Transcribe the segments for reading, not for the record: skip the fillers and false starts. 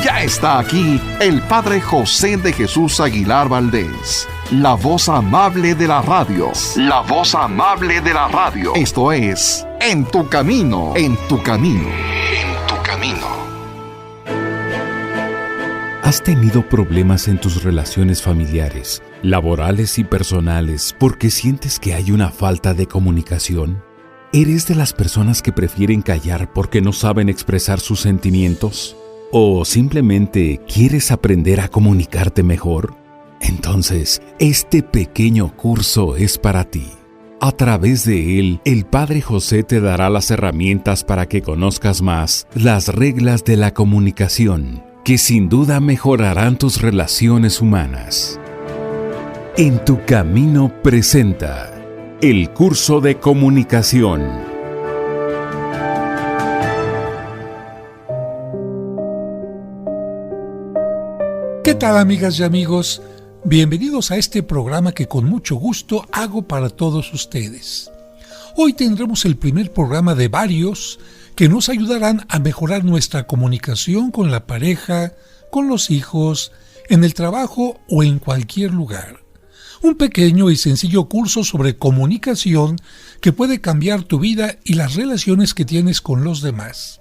Ya está aquí el Padre José de Jesús Aguilar Valdés, la voz amable de la radio. La voz amable de la radio. Esto es En tu Camino, en tu Camino, en tu Camino. ¿Has tenido problemas en tus relaciones familiares, laborales y personales porque sientes que hay una falta de comunicación? ¿Eres de las personas que prefieren callar porque no saben expresar sus sentimientos? ¿O simplemente quieres aprender a comunicarte mejor? Entonces, este pequeño curso es para ti. A través de él, el Padre José te dará las herramientas para que conozcas más las reglas de la comunicación, que sin duda mejorarán tus relaciones humanas. En tu Camino presenta el curso de comunicación. ¿Qué tal, amigas y amigos? Bienvenidos a este programa que con mucho gusto hago para todos ustedes. Hoy tendremos el primer programa de varios que nos ayudarán a mejorar nuestra comunicación con la pareja, con los hijos, en el trabajo o en cualquier lugar. Un pequeño y sencillo curso sobre comunicación que puede cambiar tu vida y las relaciones que tienes con los demás.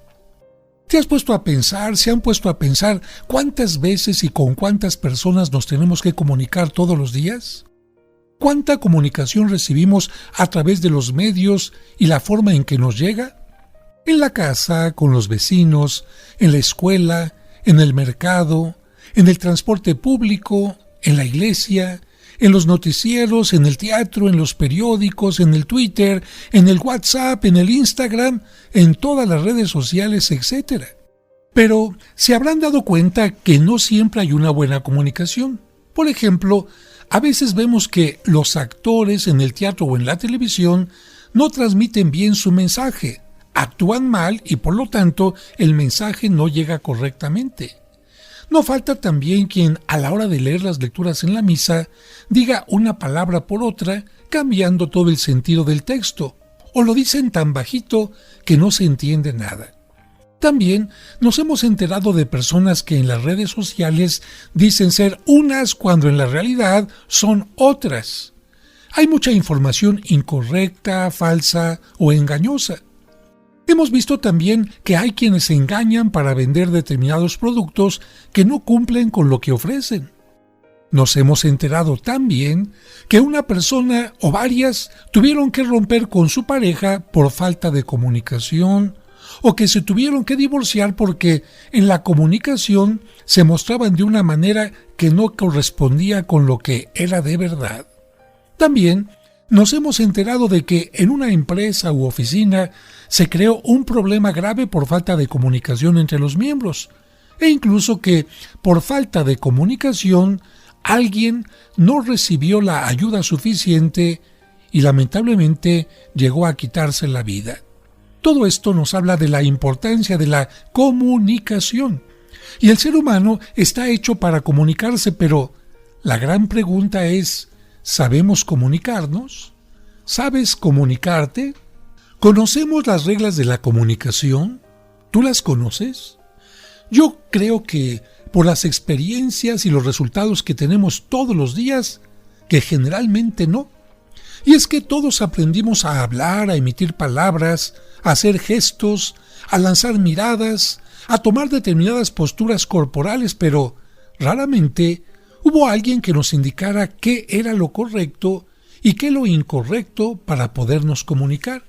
¿Te has puesto a pensar, se han puesto a pensar cuántas veces y con cuántas personas nos tenemos que comunicar todos los días? ¿Cuánta comunicación recibimos a través de los medios y la forma en que nos llega? En la casa, con los vecinos, en la escuela, en el mercado, en el transporte público, en la iglesia, en los noticieros, en el teatro, en los periódicos, en el Twitter, en el WhatsApp, en el Instagram, en todas las redes sociales, etc. Pero se habrán dado cuenta que no siempre hay una buena comunicación. Por ejemplo, a veces vemos que los actores en el teatro o en la televisión no transmiten bien su mensaje, actúan mal y por lo tanto el mensaje no llega correctamente. No falta también quien, a la hora de leer las lecturas en la misa, diga una palabra por otra, cambiando todo el sentido del texto, o lo dicen tan bajito que no se entiende nada. También nos hemos enterado de personas que en las redes sociales dicen ser unas cuando en la realidad son otras. Hay mucha información incorrecta, falsa o engañosa. Hemos visto también que hay quienes se engañan para vender determinados productos que no cumplen con lo que ofrecen. Nos hemos enterado también que una persona o varias tuvieron que romper con su pareja por falta de comunicación o que se tuvieron que divorciar porque en la comunicación se mostraban de una manera que no correspondía con lo que era de verdad. También nos hemos enterado de que en una empresa u oficina se creó un problema grave por falta de comunicación entre los miembros, e incluso que por falta de comunicación alguien no recibió la ayuda suficiente y lamentablemente llegó a quitarse la vida. Todo esto nos habla de la importancia de la comunicación, y el ser humano está hecho para comunicarse, pero la gran pregunta es: ¿sabemos comunicarnos? ¿Sabes comunicarte? ¿Conocemos las reglas de la comunicación? ¿Tú las conoces? Yo creo que por las experiencias y los resultados que tenemos todos los días, que generalmente no. Y es que todos aprendimos a hablar, a emitir palabras, a hacer gestos, a lanzar miradas, a tomar determinadas posturas corporales, pero raramente hubo alguien que nos indicara qué era lo correcto y qué lo incorrecto para podernos comunicar.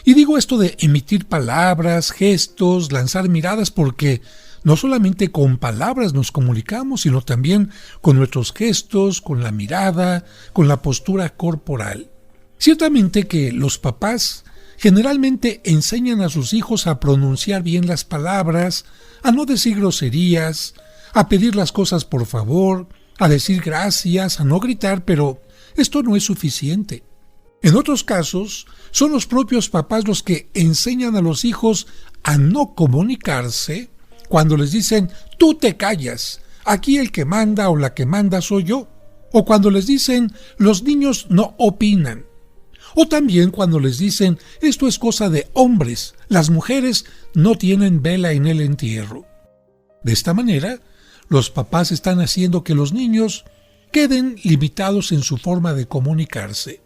Y digo esto de emitir palabras, gestos, lanzar miradas, porque no solamente con palabras nos comunicamos, sino también con nuestros gestos, con la mirada, con la postura corporal. Ciertamente que los papás generalmente enseñan a sus hijos a pronunciar bien las palabras, a no decir groserías, a pedir las cosas por favor, a decir gracias, a no gritar, pero esto no es suficiente. En otros casos, son los propios papás los que enseñan a los hijos a no comunicarse cuando les dicen: tú te callas, aquí el que manda o la que manda soy yo. O cuando les dicen: los niños no opinan. O también cuando les dicen: esto es cosa de hombres, las mujeres no tienen vela en el entierro. De esta manera, los papás están haciendo que los niños queden limitados en su forma de comunicarse.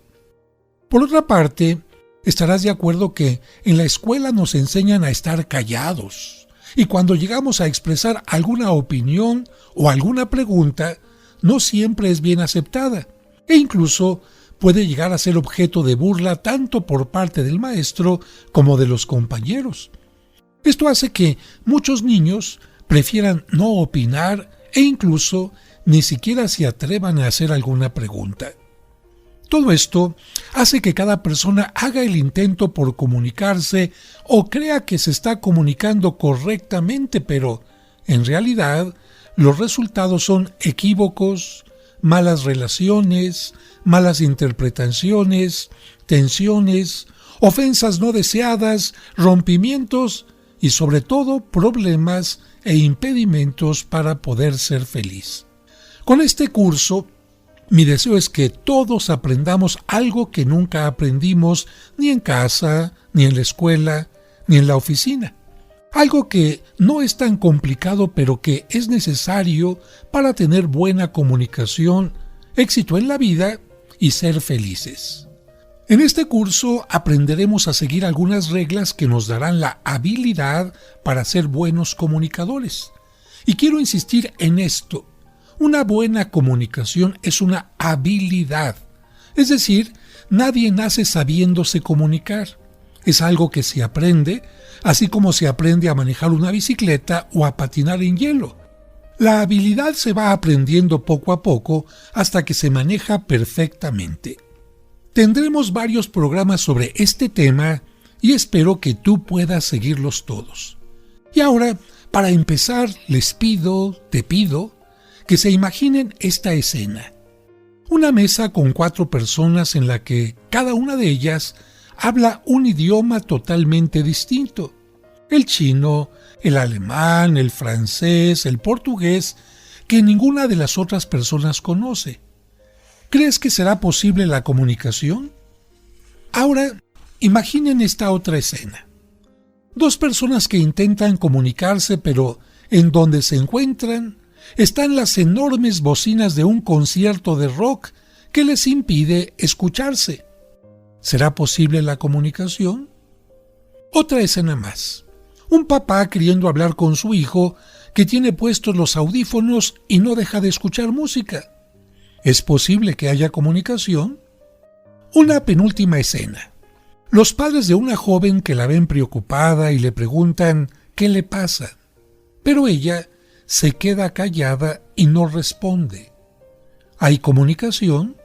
Por otra parte, estarás de acuerdo que en la escuela nos enseñan a estar callados, y cuando llegamos a expresar alguna opinión o alguna pregunta, no siempre es bien aceptada, e incluso puede llegar a ser objeto de burla tanto por parte del maestro como de los compañeros. Esto hace que muchos niños prefieran no opinar e incluso ni siquiera se atrevan a hacer alguna pregunta. Todo esto hace que cada persona haga el intento por comunicarse o crea que se está comunicando correctamente, pero en realidad los resultados son equívocos, malas relaciones, malas interpretaciones, tensiones, ofensas no deseadas, rompimientos y sobre todo problemas e impedimentos para poder ser feliz. Con este curso, mi deseo es que todos aprendamos algo que nunca aprendimos ni en casa, ni en la escuela, ni en la oficina. Algo que no es tan complicado, pero que es necesario para tener buena comunicación, éxito en la vida y ser felices. En este curso aprenderemos a seguir algunas reglas que nos darán la habilidad para ser buenos comunicadores. Y quiero insistir en esto. Una buena comunicación es una habilidad. Es decir, nadie nace sabiéndose comunicar. Es algo que se aprende, así como se aprende a manejar una bicicleta o a patinar en hielo. La habilidad se va aprendiendo poco a poco hasta que se maneja perfectamente. Tendremos varios programas sobre este tema y espero que tú puedas seguirlos todos. Y ahora, para empezar, te pido, que se imaginen esta escena. Una mesa con 4 personas en la que cada una de ellas habla un idioma totalmente distinto. El chino, el alemán, el francés, el portugués, que ninguna de las otras personas conoce. ¿Crees que será posible la comunicación? Ahora, imaginen esta otra escena. 2 personas que intentan comunicarse, pero en donde se encuentran están las enormes bocinas de un concierto de rock que les impide escucharse. ¿Será posible la comunicación? Otra escena más. Un papá queriendo hablar con su hijo que tiene puestos los audífonos y no deja de escuchar música. ¿Es posible que haya comunicación? Una penúltima escena. Los padres de una joven que la ven preocupada y le preguntan ¿qué le pasa? Pero ella se queda callada y no responde. ¿Hay comunicación?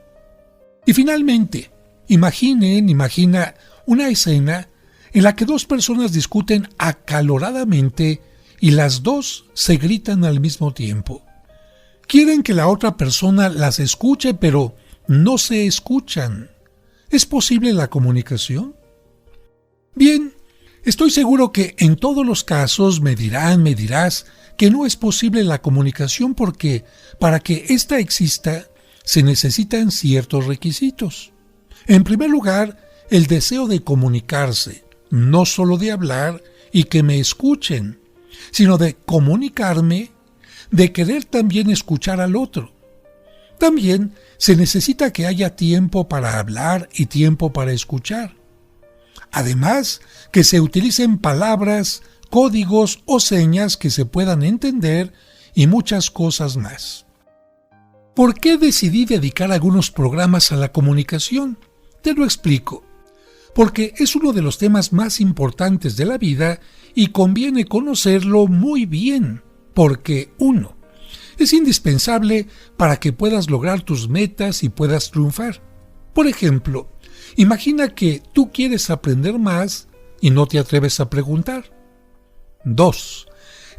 Y finalmente, imagina una escena en la que 2 personas discuten acaloradamente y las 2 se gritan al mismo tiempo. Quieren que la otra persona las escuche, pero no se escuchan. ¿Es posible la comunicación? Bien, estoy seguro que en todos los casos me dirás que no es posible la comunicación porque para que ésta exista se necesitan ciertos requisitos. En primer lugar, el deseo de comunicarse, no solo de hablar y que me escuchen, sino de comunicarme, de querer también escuchar al otro. También se necesita que haya tiempo para hablar y tiempo para escuchar. Además, que se utilicen palabras, códigos o señas que se puedan entender y muchas cosas más. ¿Por qué decidí dedicar algunos programas a la comunicación? Te lo explico. Porque es uno de los temas más importantes de la vida y conviene conocerlo muy bien, porque 1. Es indispensable para que puedas lograr tus metas y puedas triunfar. Por ejemplo, imagina que tú quieres aprender más y no te atreves a preguntar. 2.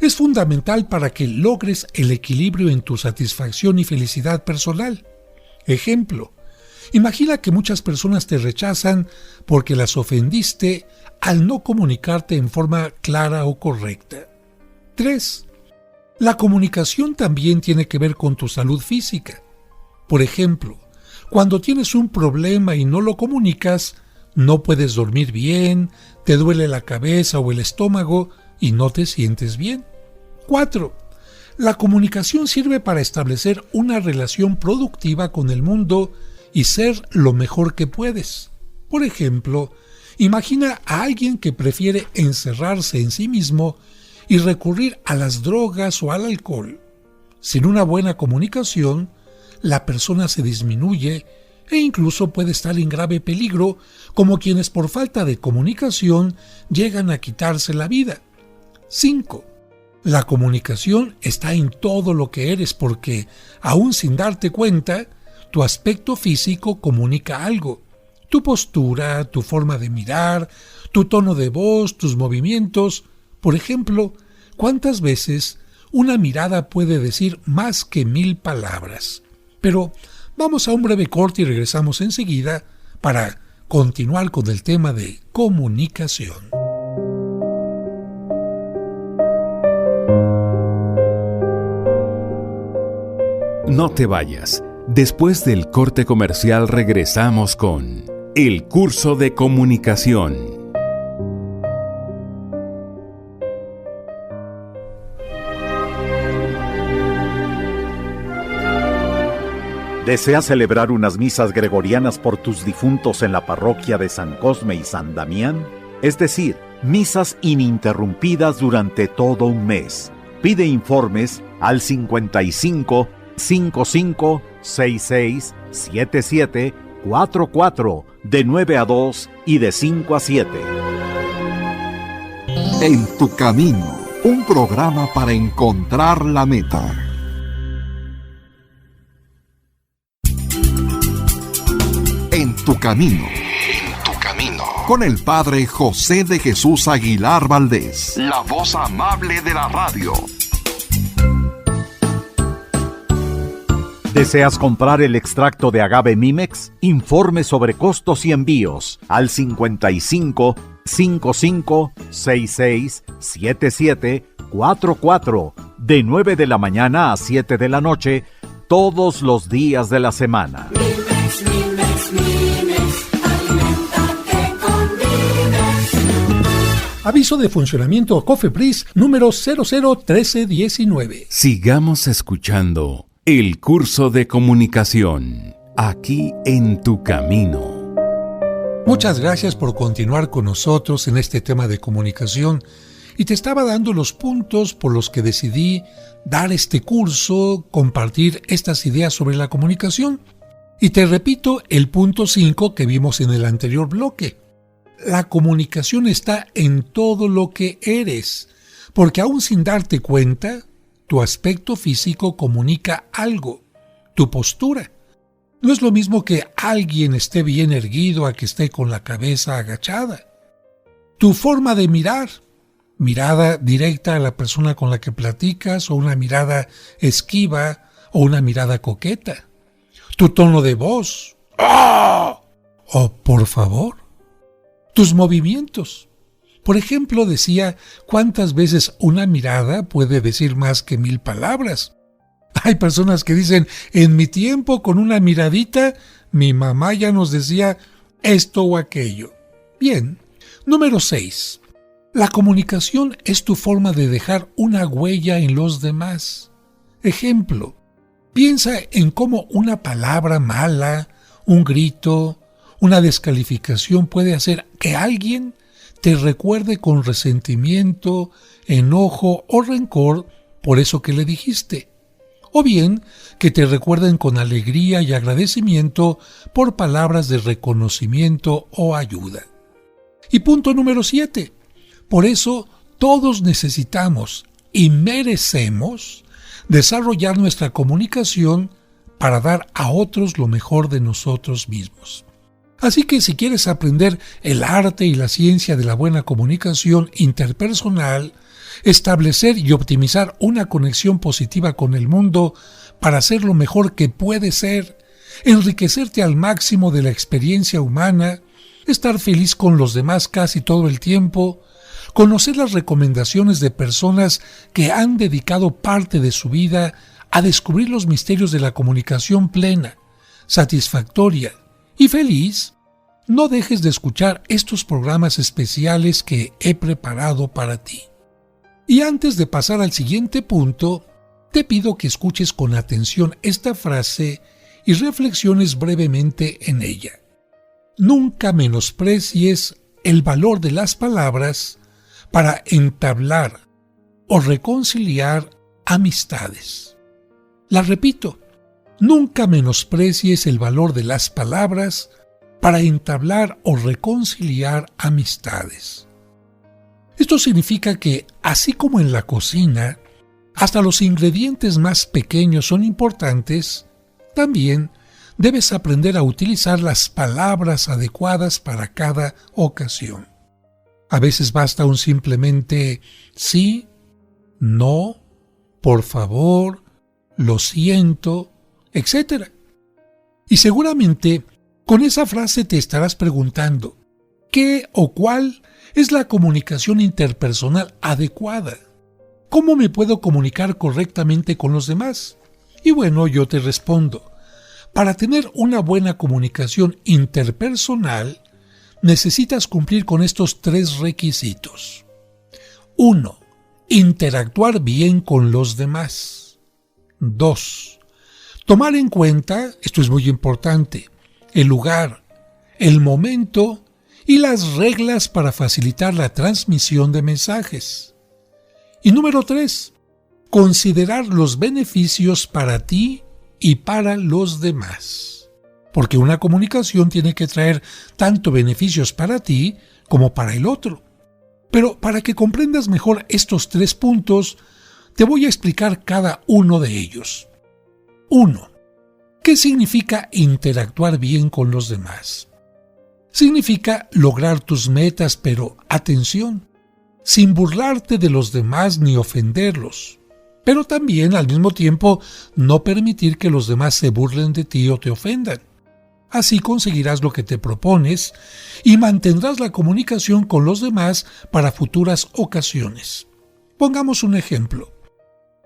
Es fundamental para que logres el equilibrio en tu satisfacción y felicidad personal. Ejemplo, imagina que muchas personas te rechazan porque las ofendiste al no comunicarte en forma clara o correcta. 3. La comunicación también tiene que ver con tu salud física. Por ejemplo, cuando tienes un problema y no lo comunicas, no puedes dormir bien, te duele la cabeza o el estómago y no te sientes bien. 4. La comunicación sirve para establecer una relación productiva con el mundo y ser lo mejor que puedes. Por ejemplo, imagina a alguien que prefiere encerrarse en sí mismo y recurrir a las drogas o al alcohol. Sin una buena comunicación, la persona se disminuye e incluso puede estar en grave peligro, como quienes por falta de comunicación llegan a quitarse la vida. 5. La comunicación está en todo lo que eres porque, aún sin darte cuenta, tu aspecto físico comunica algo. Tu postura, tu forma de mirar, tu tono de voz, tus movimientos. Por ejemplo, ¿cuántas veces una mirada puede decir más que 1000 palabras? Pero vamos a un breve corte y regresamos enseguida para continuar con el tema de comunicación. No te vayas. Después del corte comercial regresamos con el curso de comunicación. ¿Deseas celebrar unas misas gregorianas por tus difuntos en la parroquia de San Cosme y San Damián? Es decir, misas ininterrumpidas durante todo un mes. Pide informes al 55 55 66 77 44 de 9 a 2 y de 5 a 7. En tu camino, un programa para encontrar la meta. En tu camino. Con el Padre José de Jesús Aguilar Valdés, la voz amable de la radio. ¿Deseas comprar el extracto de agave Mimex? Informe sobre costos y envíos al 55 55 66 77 44 de 9 de la mañana a 7 de la noche todos los días de la semana. Mimex, Mimex, Mimex, aliméntate con Mimex. Aviso de funcionamiento COFEPRIS número 001319. Sigamos escuchando el curso de comunicación, aquí en tu camino. Muchas gracias por continuar con nosotros en este tema de comunicación y te estaba dando los puntos por los que decidí dar este curso, compartir estas ideas sobre la comunicación. Y te repito el punto 5 que vimos en el anterior bloque. La comunicación está en todo lo que eres, porque aún sin darte cuenta, tu aspecto físico comunica algo, tu postura. No es lo mismo que alguien esté bien erguido a que esté con la cabeza agachada. Tu forma de mirar, mirada directa a la persona con la que platicas o una mirada esquiva o una mirada coqueta. Tu tono de voz, ¡ah! O por favor. Tus movimientos. Por ejemplo, decía, ¿cuántas veces una mirada puede decir más que 1000 palabras? Hay personas que dicen, en mi tiempo con una miradita, mi mamá ya nos decía esto o aquello. Bien. Número 6. La comunicación es tu forma de dejar una huella en los demás. Ejemplo, piensa en cómo una palabra mala, un grito, una descalificación puede hacer que alguien te recuerde con resentimiento, enojo o rencor por eso que le dijiste. O bien, que te recuerden con alegría y agradecimiento por palabras de reconocimiento o ayuda. Y punto número 7. Por eso, todos necesitamos y merecemos desarrollar nuestra comunicación para dar a otros lo mejor de nosotros mismos. Así que si quieres aprender el arte y la ciencia de la buena comunicación interpersonal, establecer y optimizar una conexión positiva con el mundo para ser lo mejor que puedes ser, enriquecerte al máximo de la experiencia humana, estar feliz con los demás casi todo el tiempo, conocer las recomendaciones de personas que han dedicado parte de su vida a descubrir los misterios de la comunicación plena, satisfactoria y feliz, no dejes de escuchar estos programas especiales que he preparado para ti. Y antes de pasar al siguiente punto, Te pido que escuches con atención esta frase y reflexiones brevemente en ella. Nunca menosprecies el valor de las palabras para entablar o reconciliar amistades. La repito, nunca menosprecies el valor de las palabras para entablar o reconciliar amistades. Esto significa que, así como en la cocina, hasta los ingredientes más pequeños son importantes, también debes aprender a utilizar las palabras adecuadas para cada ocasión. A veces basta un simplemente sí, no, por favor, lo siento, etc. Y seguramente con esa frase te estarás preguntando, ¿qué o cuál es la comunicación interpersonal adecuada? ¿Cómo me puedo comunicar correctamente con los demás? Y bueno, yo te respondo. Para tener una buena comunicación interpersonal, necesitas cumplir con estos 3 requisitos. 1. Interactuar bien con los demás. 2. Tomar en cuenta, esto es muy importante, el lugar, el momento y las reglas para facilitar la transmisión de mensajes. Y número 3. Considerar los beneficios para ti y para los demás. Porque una comunicación tiene que traer tanto beneficios para ti como para el otro. Pero para que comprendas mejor estos 3 puntos, te voy a explicar cada uno de ellos. 1. ¿Qué significa interactuar bien con los demás? Significa lograr tus metas, pero atención, sin burlarte de los demás ni ofenderlos, pero también al mismo tiempo no permitir que los demás se burlen de ti o te ofendan. Así conseguirás lo que te propones y mantendrás la comunicación con los demás para futuras ocasiones. Pongamos un ejemplo.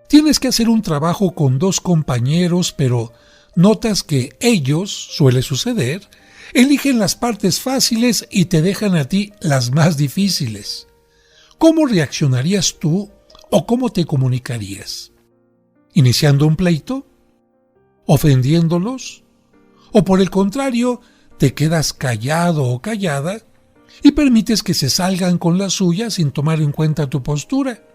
Tienes que hacer un trabajo con 2 compañeros, pero notas que ellos, suele suceder, eligen las partes fáciles y te dejan a ti las más difíciles. ¿Cómo reaccionarías tú o cómo te comunicarías? ¿Iniciando un pleito? ¿Ofendiéndolos? ¿O por el contrario, te quedas callado o callada y permites que se salgan con la suya sin tomar en cuenta tu postura?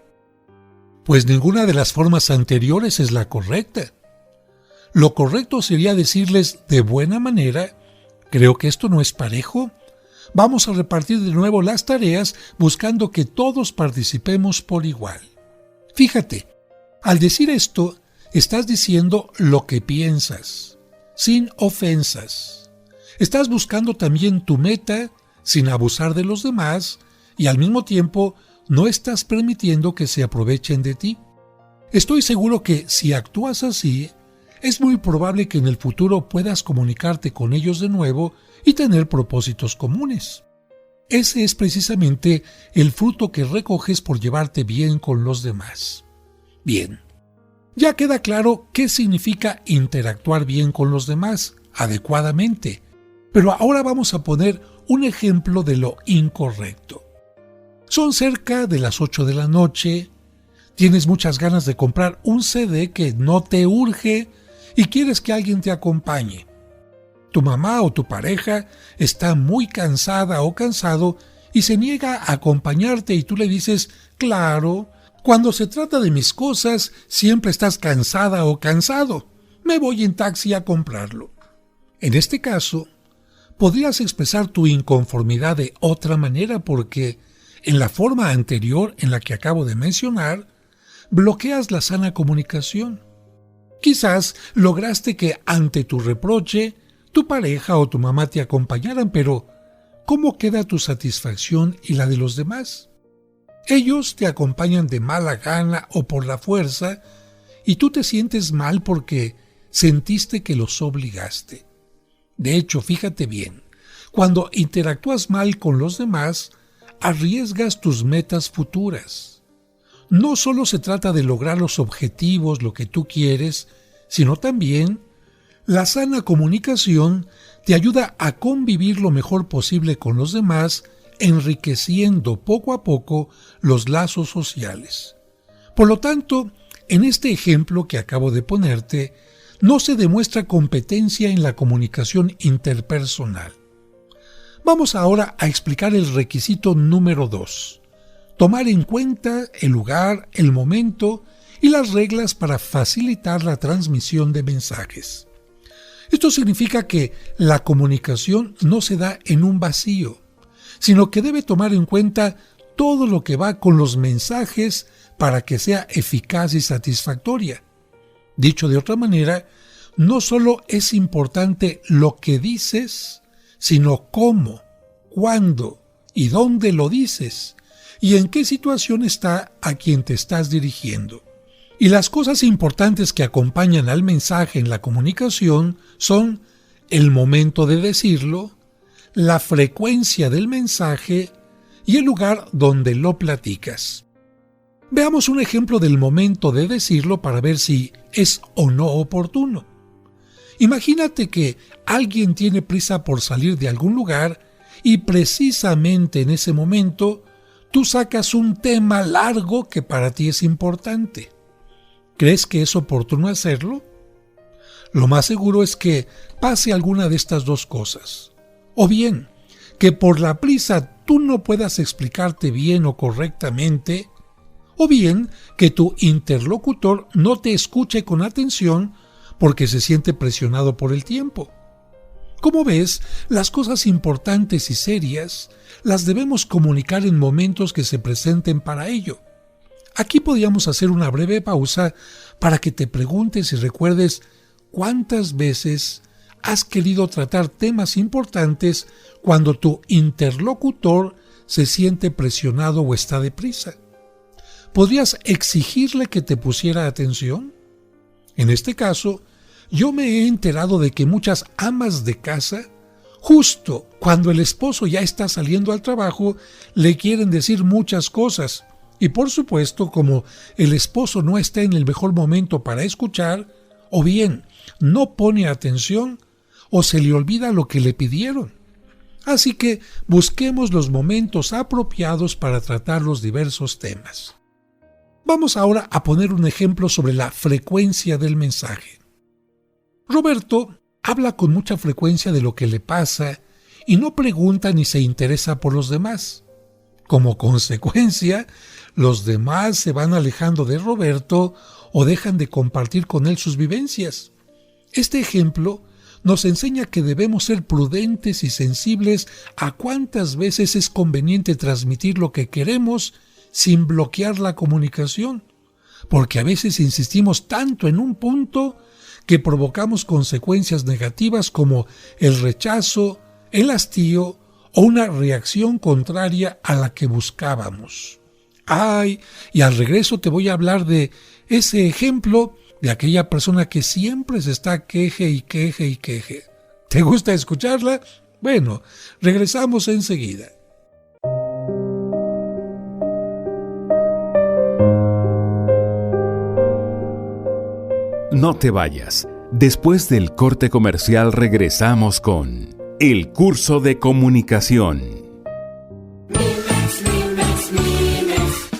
Pues ninguna de las formas anteriores es la correcta. Lo correcto sería decirles de buena manera: creo que esto no es parejo. Vamos a repartir de nuevo las tareas buscando que todos participemos por igual. Fíjate, al decir esto, estás diciendo lo que piensas, sin ofensas. Estás buscando también tu meta, sin abusar de los demás, y al mismo tiempo no estás permitiendo que se aprovechen de ti. Estoy seguro que si actúas así, es muy probable que en el futuro puedas comunicarte con ellos de nuevo y tener propósitos comunes. Ese es precisamente el fruto que recoges por llevarte bien con los demás. Bien, ya queda claro qué significa interactuar bien con los demás, adecuadamente, pero ahora vamos a poner un ejemplo de lo incorrecto. Son cerca de las 8 de la noche, tienes muchas ganas de comprar un CD que no te urge y quieres que alguien te acompañe. Tu mamá o tu pareja está muy cansada o cansado y se niega a acompañarte y tú le dices: claro, cuando se trata de mis cosas siempre estás cansada o cansado, me voy en taxi a comprarlo. En este caso, podrías expresar tu inconformidad de otra manera porque, en la forma anterior en la que acabo de mencionar, bloqueas la sana comunicación. Quizás lograste que ante tu reproche, tu pareja o tu mamá te acompañaran, pero ¿cómo queda tu satisfacción y la de los demás? Ellos te acompañan de mala gana o por la fuerza y tú te sientes mal porque sentiste que los obligaste. De hecho, fíjate bien, cuando interactúas mal con los demás, arriesgas tus metas futuras. No solo se trata de lograr los objetivos, lo que tú quieres, sino también la sana comunicación te ayuda a convivir lo mejor posible con los demás, enriqueciendo poco a poco los lazos sociales. Por lo tanto, En este ejemplo que acabo de ponerte, no se demuestra competencia en la comunicación interpersonal. Vamos ahora a explicar el requisito número 2. Tomar en cuenta el lugar, el momento y las reglas para facilitar la transmisión de mensajes. Esto significa que la comunicación no se da en un vacío, sino que debe tomar en cuenta todo lo que va con los mensajes para que sea eficaz y satisfactoria. Dicho de otra manera, no solo es importante lo que dices, sino cómo, cuándo y dónde lo dices, y en qué situación está a quien te estás dirigiendo. Y las cosas importantes que acompañan al mensaje en la comunicación son el momento de decirlo, la frecuencia del mensaje y el lugar donde lo platicas. Veamos un ejemplo del momento de decirlo para ver si es o no oportuno. Imagínate que alguien tiene prisa por salir de algún lugar y precisamente en ese momento tú sacas un tema largo que para ti es importante. ¿Crees que es oportuno hacerlo? Lo más seguro es que pase alguna de estas dos cosas. O bien, que por la prisa tú no puedas explicarte bien o correctamente, o bien que tu interlocutor no te escuche con atención porque se siente presionado por el tiempo. Como ves, las cosas importantes y serias las debemos comunicar en momentos que se presenten para ello. Aquí podríamos hacer una breve pausa para que te preguntes y recuerdes cuántas veces has querido tratar temas importantes cuando tu interlocutor se siente presionado o está deprisa. ¿Podrías exigirle que te pusiera atención? En este caso, yo me he enterado de que muchas amas de casa, justo cuando el esposo ya está saliendo al trabajo, le quieren decir muchas cosas. Y por supuesto, como el esposo no está en el mejor momento para escuchar, o bien no pone atención, o se le olvida lo que le pidieron. Así que busquemos los momentos apropiados para tratar los diversos temas. Vamos ahora a poner un ejemplo sobre la frecuencia del mensaje. Roberto habla con mucha frecuencia de lo que le pasa y no pregunta ni se interesa por los demás. Como consecuencia, los demás se van alejando de Roberto o dejan de compartir con él sus vivencias. Este ejemplo nos enseña que debemos ser prudentes y sensibles a cuántas veces es conveniente transmitir lo que queremos sin bloquear la comunicación, porque a veces insistimos tanto en un punto que provocamos consecuencias negativas como el rechazo, el hastío o una reacción contraria a la que buscábamos. Y al regreso te voy a hablar de ese ejemplo de aquella persona que siempre se está queje y queje y queje. ¿Te gusta escucharla? Bueno, regresamos enseguida. No te vayas. Después del corte comercial regresamos con el curso de comunicación.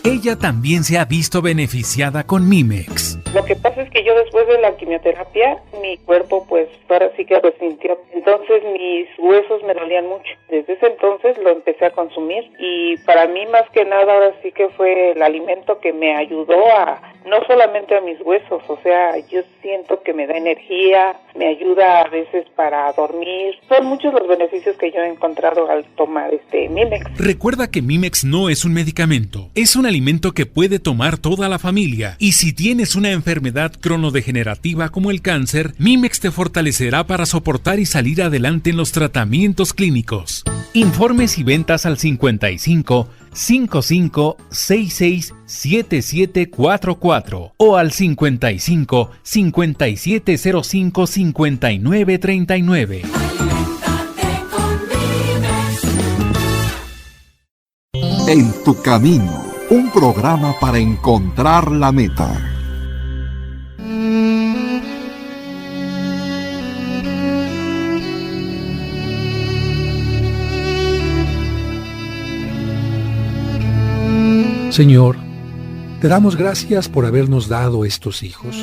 Ella también se ha visto beneficiada con Mimex. Lo que pasa es que yo después de la quimioterapia, mi cuerpo pues ahora sí que resintió. Entonces mis huesos me dolían mucho. Desde ese entonces lo empecé a consumir y para mí más que nada ahora sí que fue el alimento que me ayudó a, no solamente a mis huesos, o sea, yo siento que me da energía, me ayuda a veces para dormir. Son muchos los beneficios que yo he encontrado al tomar Mimex. Recuerda que Mimex no es un medicamento, es un alimento que puede tomar toda la familia. Y si tienes una enfermedad cronodegenerativa como el cáncer, Mimex te fortalecerá para soportar y salir adelante en los tratamientos clínicos. Informes y ventas al 55 55 66 7744 o al 55 5705 5939. En tu camino, un programa para encontrar la meta. Señor, Te damos gracias por habernos dado estos hijos.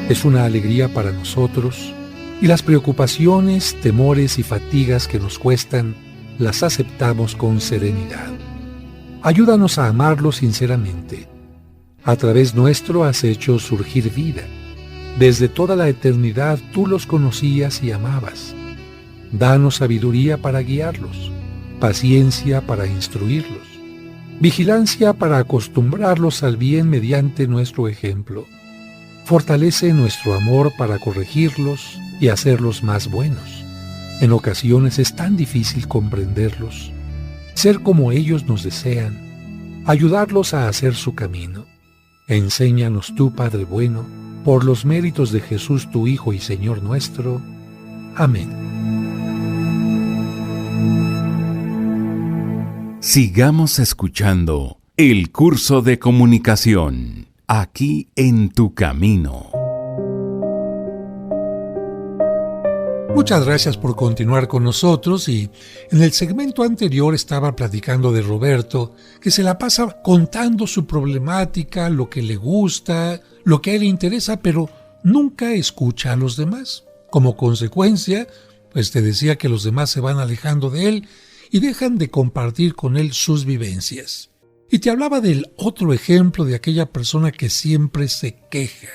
Es una alegría para nosotros y las preocupaciones, temores y fatigas que nos cuestan las aceptamos con serenidad. Ayúdanos a amarlos sinceramente. A través nuestro has hecho surgir vida. Desde toda la eternidad tú los conocías y amabas. Danos sabiduría para guiarlos, paciencia para instruirlos, vigilancia para acostumbrarlos al bien mediante nuestro ejemplo. Fortalece nuestro amor para corregirlos y hacerlos más buenos. En ocasiones es tan difícil comprenderlos, ser como ellos nos desean, ayudarlos a hacer su camino. Enséñanos tú, Padre bueno, por los méritos de Jesús tu Hijo y Señor nuestro. Amén. Sigamos escuchando el curso de comunicación, aquí en Tu Camino. Muchas gracias por continuar con nosotros y en el segmento anterior estaba platicando de Roberto, que se la pasa contando su problemática, lo que le gusta, lo que a él le interesa, pero nunca escucha a los demás. Como consecuencia, pues te decía que los demás se van alejando de él y dejan de compartir con él sus vivencias. Y te hablaba del otro ejemplo de aquella persona que siempre se queja.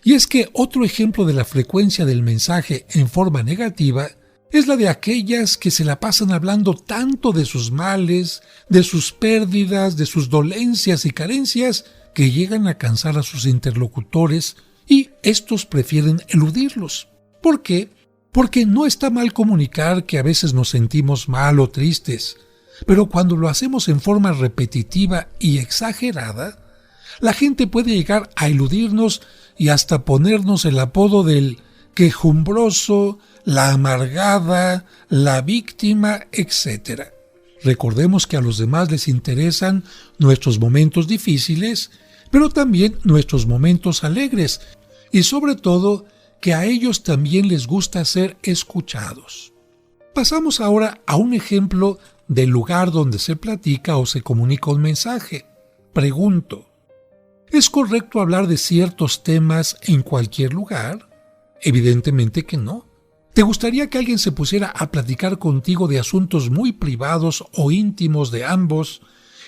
Y es que otro ejemplo de la frecuencia del mensaje en forma negativa es la de aquellas que se la pasan hablando tanto de sus males, de sus pérdidas, de sus dolencias y carencias, que llegan a cansar a sus interlocutores y estos prefieren eludirlos. ¿Por qué? Porque no está mal comunicar que a veces nos sentimos mal o tristes, pero cuando lo hacemos en forma repetitiva y exagerada, la gente puede llegar a eludirnos y hasta ponernos el apodo del quejumbroso, la amargada, la víctima, etc. Recordemos que a los demás les interesan nuestros momentos difíciles, pero también nuestros momentos alegres, y sobre todo que a ellos también les gusta ser escuchados. Pasamos ahora a un ejemplo del lugar donde se platica o se comunica un mensaje. Pregunto, ¿es correcto hablar de ciertos temas en cualquier lugar? Evidentemente que no. ¿Te gustaría que alguien se pusiera a platicar contigo de asuntos muy privados o íntimos de ambos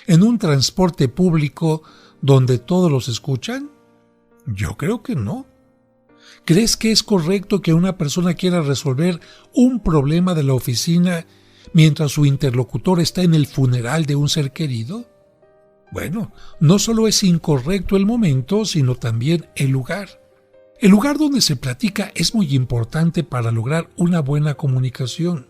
en un transporte público donde todos los escuchan? Yo creo que no. ¿Crees que es correcto que una persona quiera resolver un problema de la oficina mientras su interlocutor está en el funeral de un ser querido? Bueno, no solo es incorrecto el momento, sino también el lugar. El lugar donde se platica es muy importante para lograr una buena comunicación.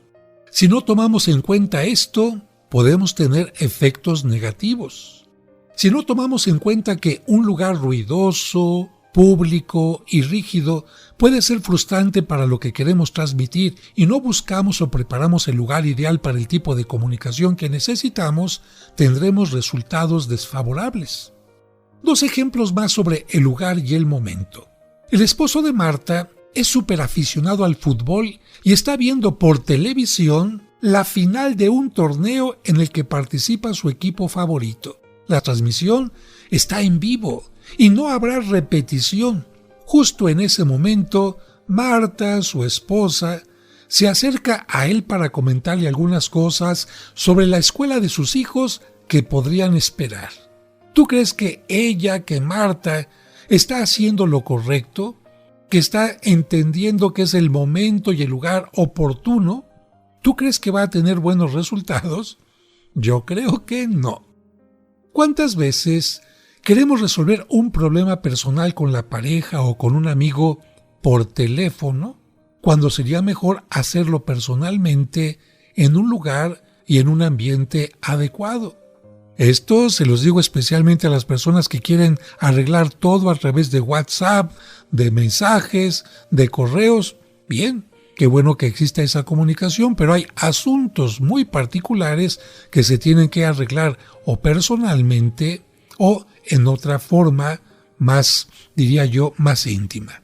Si no tomamos en cuenta esto, podemos tener efectos negativos. Si no tomamos en cuenta que un lugar ruidoso, público y rígido puede ser frustrante para lo que queremos transmitir y no buscamos o preparamos el lugar ideal para el tipo de comunicación que necesitamos, tendremos resultados desfavorables. 2 ejemplos más sobre el lugar y el momento. El esposo de Marta es súper aficionado al fútbol y está viendo por televisión la final de un torneo en el que participa su equipo favorito. La transmisión está en vivo y no habrá repetición. Justo en ese momento, Marta, su esposa, se acerca a él para comentarle algunas cosas sobre la escuela de sus hijos que podrían esperar. ¿Tú crees que ella, que Marta, está haciendo lo correcto? ¿Que está entendiendo que es el momento y el lugar oportuno? ¿Tú crees que va a tener buenos resultados? Yo creo que no. ¿Cuántas veces queremos resolver un problema personal con la pareja o con un amigo por teléfono, cuando sería mejor hacerlo personalmente en un lugar y en un ambiente adecuado? Esto se los digo especialmente a las personas que quieren arreglar todo a través de WhatsApp, de mensajes, de correos. Bien, qué bueno que exista esa comunicación, pero hay asuntos muy particulares que se tienen que arreglar o personalmente o en otra forma más, diría yo, más íntima.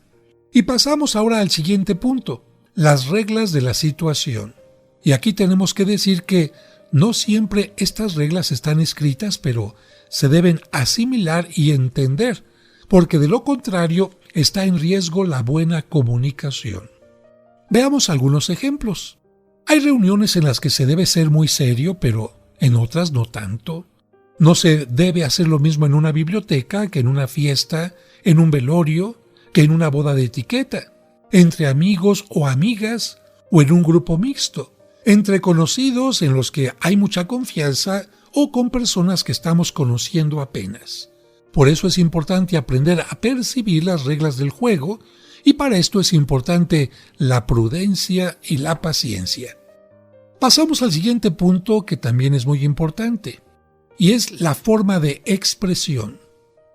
Y pasamos ahora al siguiente punto, las reglas de la situación. Y aquí tenemos que decir que no siempre estas reglas están escritas, pero se deben asimilar y entender, porque de lo contrario está en riesgo la buena comunicación. Veamos algunos ejemplos. Hay reuniones en las que se debe ser muy serio, pero en otras no tanto. No se debe hacer lo mismo en una biblioteca que en una fiesta, en un velorio, que en una boda de etiqueta, entre amigos o amigas o en un grupo mixto, entre conocidos en los que hay mucha confianza o con personas que estamos conociendo apenas. Por eso es importante aprender a percibir las reglas del juego y para esto es importante la prudencia y la paciencia. Pasamos al siguiente punto que también es muy importante y es la forma de expresión,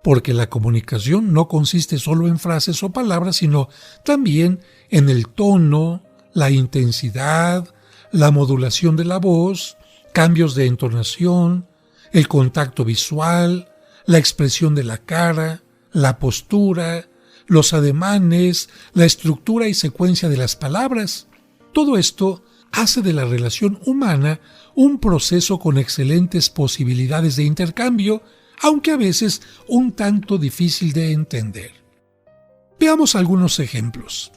porque la comunicación no consiste solo en frases o palabras, sino también en el tono, la intensidad, la modulación de la voz, cambios de entonación, el contacto visual, la expresión de la cara, la postura, los ademanes, la estructura y secuencia de las palabras. Todo esto hace de la relación humana un proceso con excelentes posibilidades de intercambio, aunque a veces un tanto difícil de entender. Veamos algunos ejemplos.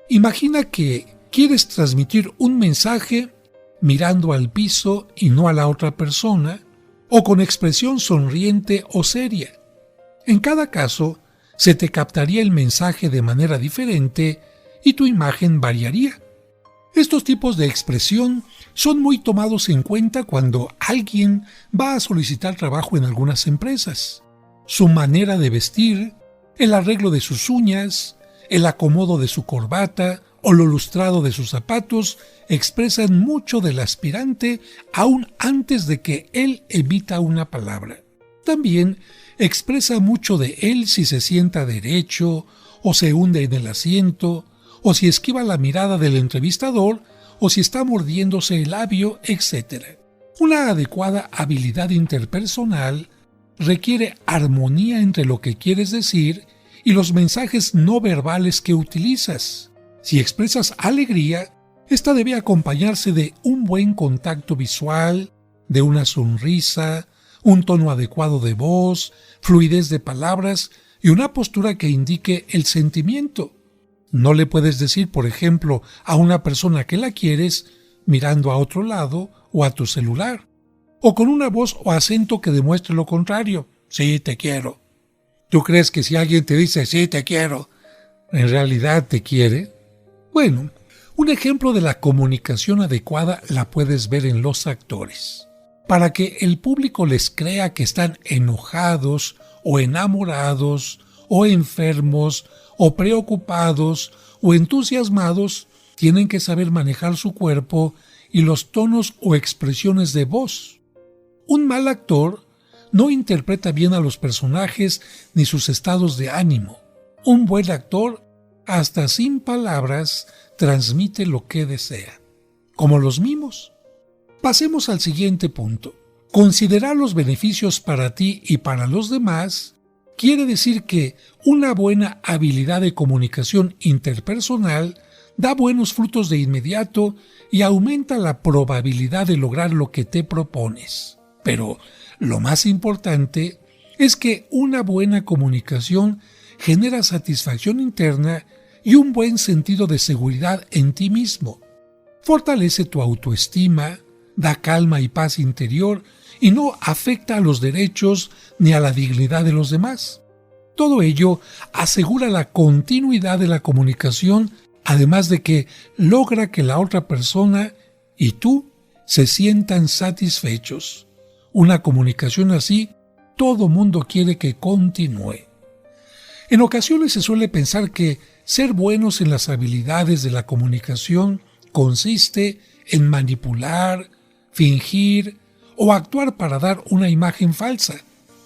Imagina que quieres transmitir un mensaje mirando al piso y no a la otra persona, o con expresión sonriente o seria. En cada caso, se te captaría el mensaje de manera diferente y tu imagen variaría. Estos tipos de expresión son muy tomados en cuenta cuando alguien va a solicitar trabajo en algunas empresas. Su manera de vestir, el arreglo de sus uñas, el acomodo de su corbata o lo lustrado de sus zapatos expresan mucho del aspirante aún antes de que él emita una palabra. También expresa mucho de él si se sienta derecho o se hunde en el asiento, o si esquiva la mirada del entrevistador, o si está mordiéndose el labio, etc. Una adecuada habilidad interpersonal requiere armonía entre lo que quieres decir y los mensajes no verbales que utilizas. Si expresas alegría, esta debe acompañarse de un buen contacto visual, de una sonrisa, un tono adecuado de voz, fluidez de palabras y una postura que indique el sentimiento. No le puedes decir, por ejemplo, a una persona que la quieres mirando a otro lado o a tu celular, o con una voz o acento que demuestre lo contrario. Sí, te quiero. ¿Tú crees que si alguien te dice sí, te quiero, en realidad te quiere? Bueno, un ejemplo de la comunicación adecuada la puedes ver en los actores. Para que el público les crea que están enojados o enamorados o enfermos o preocupados o entusiasmados, tienen que saber manejar su cuerpo y los tonos o expresiones de voz. Un mal actor no interpreta bien a los personajes ni sus estados de ánimo. Un buen actor, hasta sin palabras, transmite lo que desea, como los mimos. Pasemos al siguiente punto. Considerar los beneficios para ti y para los demás quiere decir que una buena habilidad de comunicación interpersonal da buenos frutos de inmediato y aumenta la probabilidad de lograr lo que te propones. Pero lo más importante es que una buena comunicación genera satisfacción interna y un buen sentido de seguridad en ti mismo. Fortalece tu autoestima, da calma y paz interior y no afecta a los derechos ni a la dignidad de los demás. Todo ello asegura la continuidad de la comunicación, además de que logra que la otra persona y tú se sientan satisfechos. Una comunicación así, todo mundo quiere que continúe. En ocasiones se suele pensar que ser buenos en las habilidades de la comunicación consiste en manipular, fingir o actuar para dar una imagen falsa,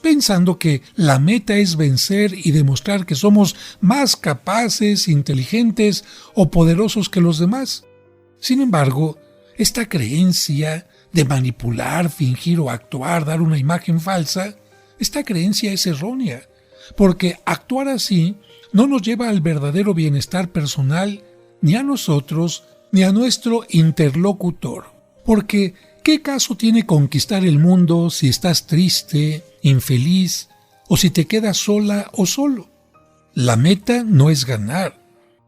pensando que la meta es vencer y demostrar que somos más capaces, inteligentes o poderosos que los demás. Sin embargo, esta creencia de manipular, fingir o actuar, dar una imagen falsa, esta creencia es errónea, porque actuar así no nos lleva al verdadero bienestar personal, ni a nosotros, ni a nuestro interlocutor, porque ¿Qué caso tiene conquistar el mundo si estás triste, infeliz o si te quedas sola o solo? La meta no es ganar,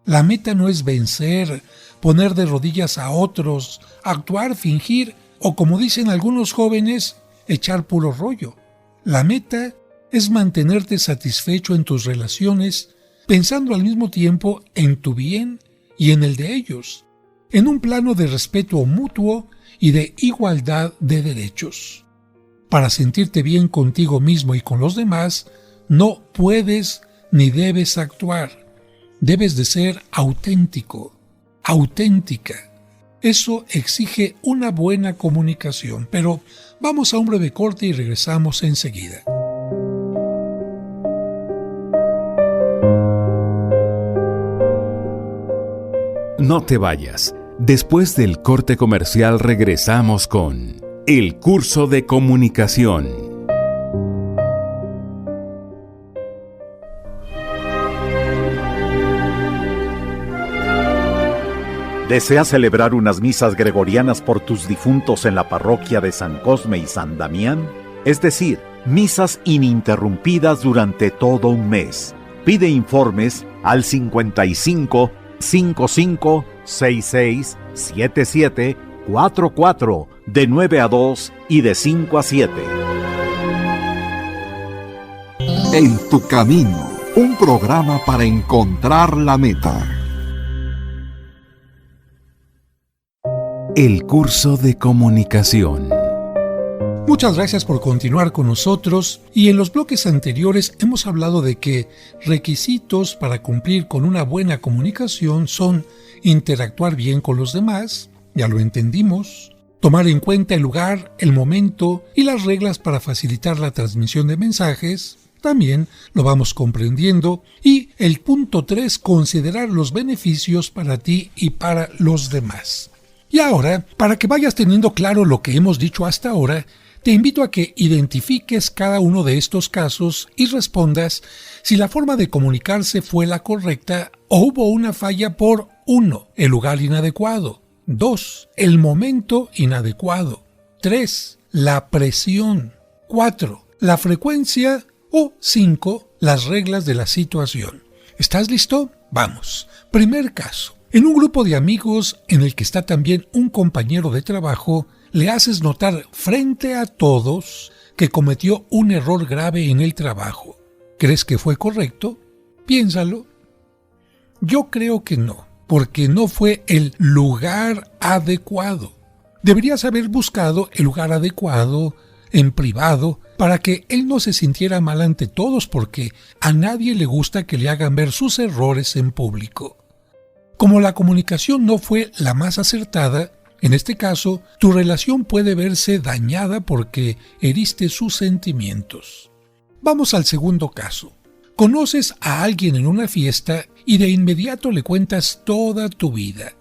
la meta no es vencer, poner de rodillas a otros, actuar, fingir o, como dicen algunos jóvenes, echar puro rollo. La meta es mantenerte satisfecho en tus relaciones, pensando al mismo tiempo en tu bien y en el de ellos, en un plano de respeto mutuo y de igualdad de derechos. Para sentirte bien contigo mismo y con los demás, no puedes ni debes actuar. Debes de ser auténtico, auténtica. Eso exige una buena comunicación, pero vamos a un breve corte y regresamos enseguida. No te vayas. Después del corte comercial regresamos con el curso de comunicación. ¿Deseas celebrar unas misas gregorianas por tus difuntos en la parroquia de San Cosme y San Damián? Es decir, misas ininterrumpidas durante todo un mes. Pide informes al 55 55 66 77 44 de 9 a 2 y de 5 a 7. En tu camino, un programa para encontrar la meta. El curso de comunicación. Muchas gracias por continuar con nosotros, y en los bloques anteriores hemos hablado de que requisitos para cumplir con una buena comunicación son interactuar bien con los demás, ya lo entendimos, tomar en cuenta el lugar, el momento y las reglas para facilitar la transmisión de mensajes, también lo vamos comprendiendo, y el punto 3, considerar los beneficios para ti y para los demás. Y ahora, para que vayas teniendo claro lo que hemos dicho hasta ahora, te invito a que identifiques cada uno de estos casos y respondas si la forma de comunicarse fue la correcta o hubo una falla por 1. El lugar inadecuado. 2. El momento inadecuado. 3. La presión. 4. La frecuencia. O 5. Las reglas de la situación. ¿Estás listo? Vamos. Primer caso. En un grupo de amigos en el que está también un compañero de trabajo, le haces notar frente a todos que cometió un error grave en el trabajo. ¿Crees que fue correcto? Piénsalo. Yo creo que no, porque no fue el lugar adecuado. Deberías haber buscado el lugar adecuado, en privado, para que él no se sintiera mal ante todos, porque a nadie le gusta que le hagan ver sus errores en público. Como la comunicación no fue la más acertada, en este caso, tu relación puede verse dañada porque heriste sus sentimientos. Vamos al segundo caso. Conoces a alguien en una fiesta y de inmediato le cuentas toda tu vida.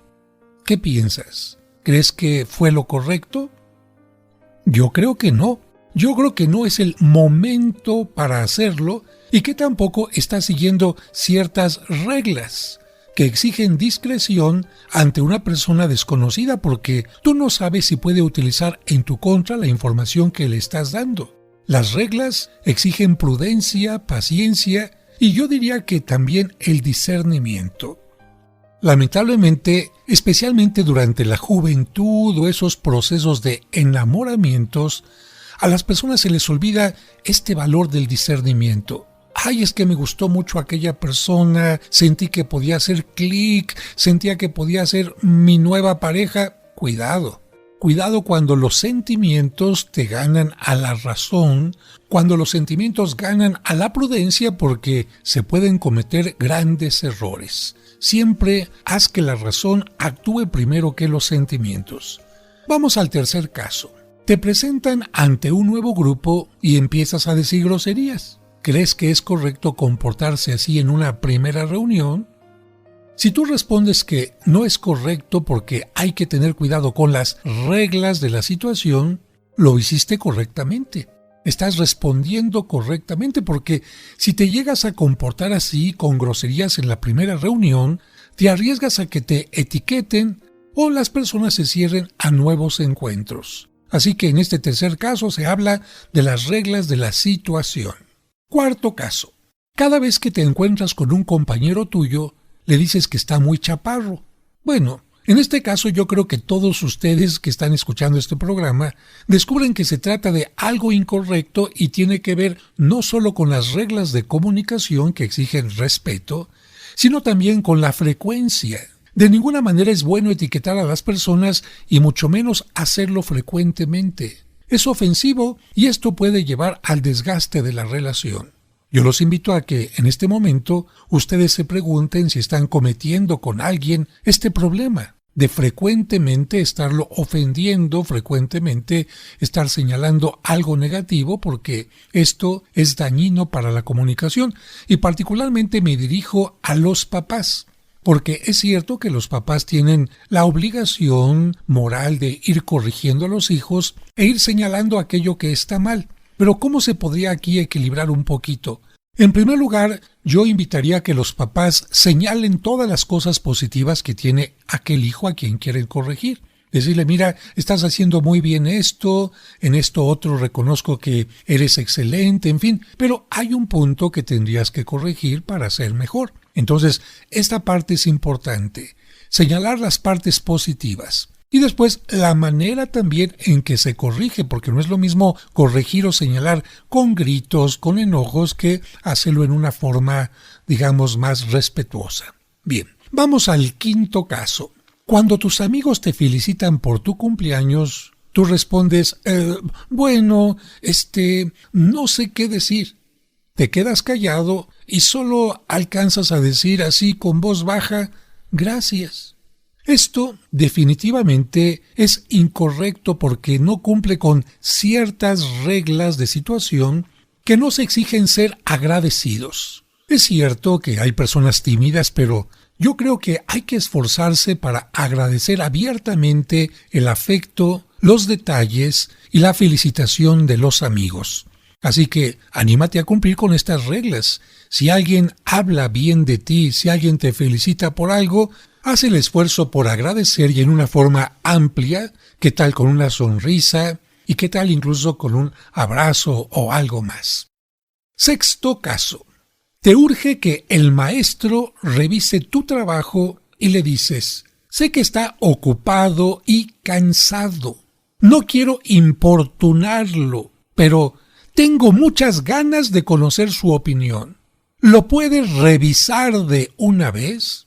¿Qué piensas? ¿Crees que fue lo correcto? Yo creo que no. Yo creo que no es el momento para hacerlo y que tampoco estás siguiendo ciertas reglas que exigen discreción ante una persona desconocida, porque tú no sabes si puede utilizar en tu contra la información que le estás dando. Las reglas exigen prudencia, paciencia y yo diría que también el discernimiento. Lamentablemente, especialmente durante la juventud o esos procesos de enamoramientos, a las personas se les olvida este valor del discernimiento. Ay, es que me gustó mucho aquella persona, sentí que podía hacer clic, sentía que podía ser mi nueva pareja. Cuidado cuando los sentimientos te ganan a la razón, cuando los sentimientos ganan a la prudencia, porque se pueden cometer grandes errores. Siempre haz que la razón actúe primero que los sentimientos. Vamos al tercer caso. Te presentan ante un nuevo grupo y empiezas a decir groserías. ¿Crees que es correcto comportarse así en una primera reunión? Si tú respondes que no es correcto porque hay que tener cuidado con las reglas de la situación, lo hiciste correctamente. Estás respondiendo correctamente, porque si te llegas a comportar así con groserías en la primera reunión, te arriesgas a que te etiqueten o las personas se cierren a nuevos encuentros. Así que en este tercer caso se habla de las reglas de la situación. Cuarto caso. Cada vez que te encuentras con un compañero tuyo, le dices que está muy chaparro. Bueno, en este caso yo creo que todos ustedes que están escuchando este programa descubren que se trata de algo incorrecto y tiene que ver no solo con las reglas de comunicación que exigen respeto, sino también con la frecuencia. De ninguna manera es bueno etiquetar a las personas y mucho menos hacerlo frecuentemente. Es ofensivo y esto puede llevar al desgaste de la relación. Yo los invito a que en este momento ustedes se pregunten si están cometiendo con alguien este problema de frecuentemente estarlo ofendiendo, frecuentemente estar señalando algo negativo, porque esto es dañino para la comunicación. Y particularmente me dirijo a los papás, porque es cierto que los papás tienen la obligación moral de ir corrigiendo a los hijos e ir señalando aquello que está mal. Pero ¿cómo se podría aquí equilibrar un poquito? En primer lugar, yo invitaría a que los papás señalen todas las cosas positivas que tiene aquel hijo a quien quieren corregir. Decirle, mira, estás haciendo muy bien esto, en esto otro reconozco que eres excelente, en fin, pero hay un punto que tendrías que corregir para ser mejor. Entonces, esta parte es importante, señalar las partes positivas. Y después, la manera también en que se corrige, porque no es lo mismo corregir o señalar con gritos, con enojos, que hacerlo en una forma, digamos, más respetuosa. Bien, vamos al quinto caso. Cuando tus amigos te felicitan por tu cumpleaños, tú respondes, bueno, no sé qué decir. Te quedas callado y solo alcanzas a decir así con voz baja, gracias. Esto definitivamente es incorrecto porque no cumple con ciertas reglas de situación que nos exigen ser agradecidos. Es cierto que hay personas tímidas, pero yo creo que hay que esforzarse para agradecer abiertamente el afecto, los detalles y la felicitación de los amigos. Así que anímate a cumplir con estas reglas. Si alguien habla bien de ti, si alguien te felicita por algo, haz el esfuerzo por agradecer y en una forma amplia, ¿qué tal con una sonrisa? ¿Y qué tal incluso con un abrazo o algo más? Sexto caso. Te urge que el maestro revise tu trabajo y le dices, sé que está ocupado y cansado. No quiero importunarlo, pero tengo muchas ganas de conocer su opinión. ¿Lo puedes revisar de una vez?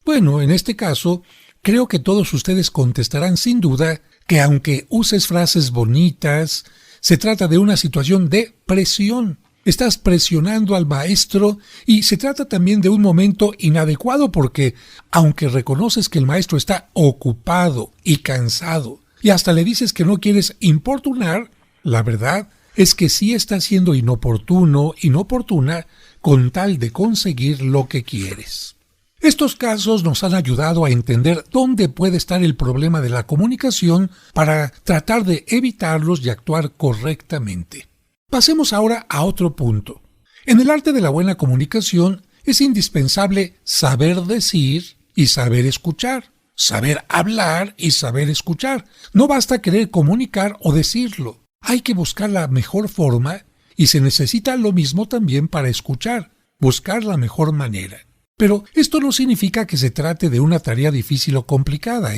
Bueno, en este caso, creo que todos ustedes contestarán sin duda que aunque uses frases bonitas, se trata de una situación de presión. Estás presionando al maestro y se trata también de un momento inadecuado porque, aunque reconoces que el maestro está ocupado y cansado y hasta le dices que no quieres importunar, la verdad es que sí está siendo inoportuna con tal de conseguir lo que quieres. Estos casos nos han ayudado a entender dónde puede estar el problema de la comunicación para tratar de evitarlos y actuar correctamente. Pasemos ahora a otro punto. En el arte de la buena comunicación es indispensable saber decir y saber escuchar, saber hablar y saber escuchar. No basta querer comunicar o decirlo. Hay que buscar la mejor forma y se necesita lo mismo también para escuchar, buscar la mejor manera. Pero esto no significa que se trate de una tarea difícil o complicada,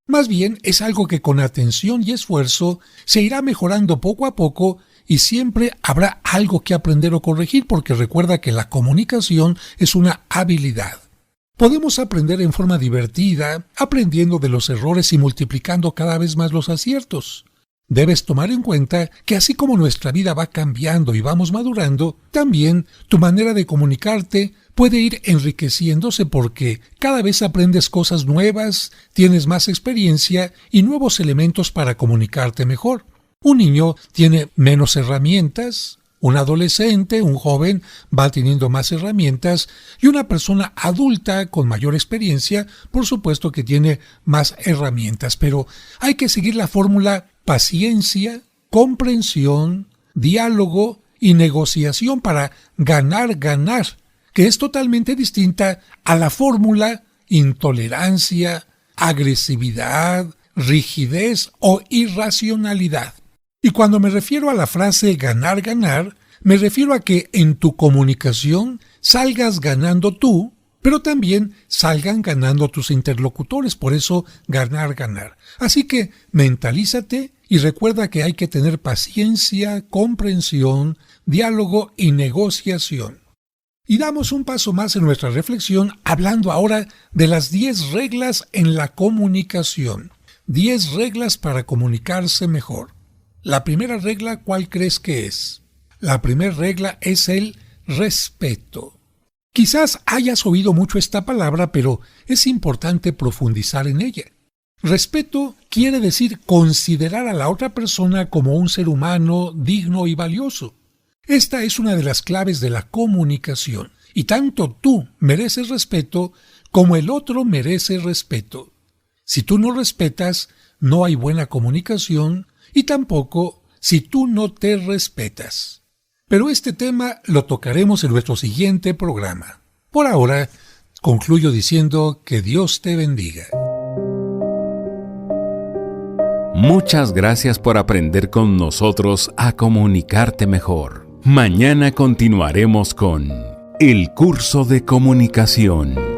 Más bien es algo que con atención y esfuerzo se irá mejorando poco a poco y siempre habrá algo que aprender o corregir porque recuerda que la comunicación es una habilidad. Podemos aprender en forma divertida, aprendiendo de los errores y multiplicando cada vez más los aciertos. Debes tomar en cuenta que así como nuestra vida va cambiando y vamos madurando, también tu manera de comunicarte puede ir enriqueciéndose porque cada vez aprendes cosas nuevas, tienes más experiencia y nuevos elementos para comunicarte mejor. Un niño tiene menos herramientas, un adolescente, un joven va teniendo más herramientas y una persona adulta con mayor experiencia, por supuesto que tiene más herramientas, pero hay que seguir la fórmula paciencia, comprensión, diálogo y negociación para ganar, que es totalmente distinta a la fórmula intolerancia, agresividad, rigidez o irracionalidad. Y cuando me refiero a la frase ganar, ganar, me refiero a que en tu comunicación salgas ganando tú, pero también salgan ganando tus interlocutores, por eso ganar, ganar. Así que mentalízate y recuerda que hay que tener paciencia, comprensión, diálogo y negociación. Y damos un paso más en nuestra reflexión hablando ahora de las 10 reglas en la comunicación. 10 reglas para comunicarse mejor. La primera regla, ¿cuál crees que es? La primera regla es el respeto. Quizás hayas oído mucho esta palabra, pero es importante profundizar en ella. Respeto quiere decir considerar a la otra persona como un ser humano digno y valioso. Esta es una de las claves de la comunicación, y tanto tú mereces respeto como el otro merece respeto. Si tú no respetas, no hay buena comunicación, y tampoco si tú no te respetas. Pero este tema lo tocaremos en nuestro siguiente programa. Por ahora, concluyo diciendo que Dios te bendiga. Muchas gracias por aprender con nosotros a comunicarte mejor. Mañana continuaremos con el curso de comunicación.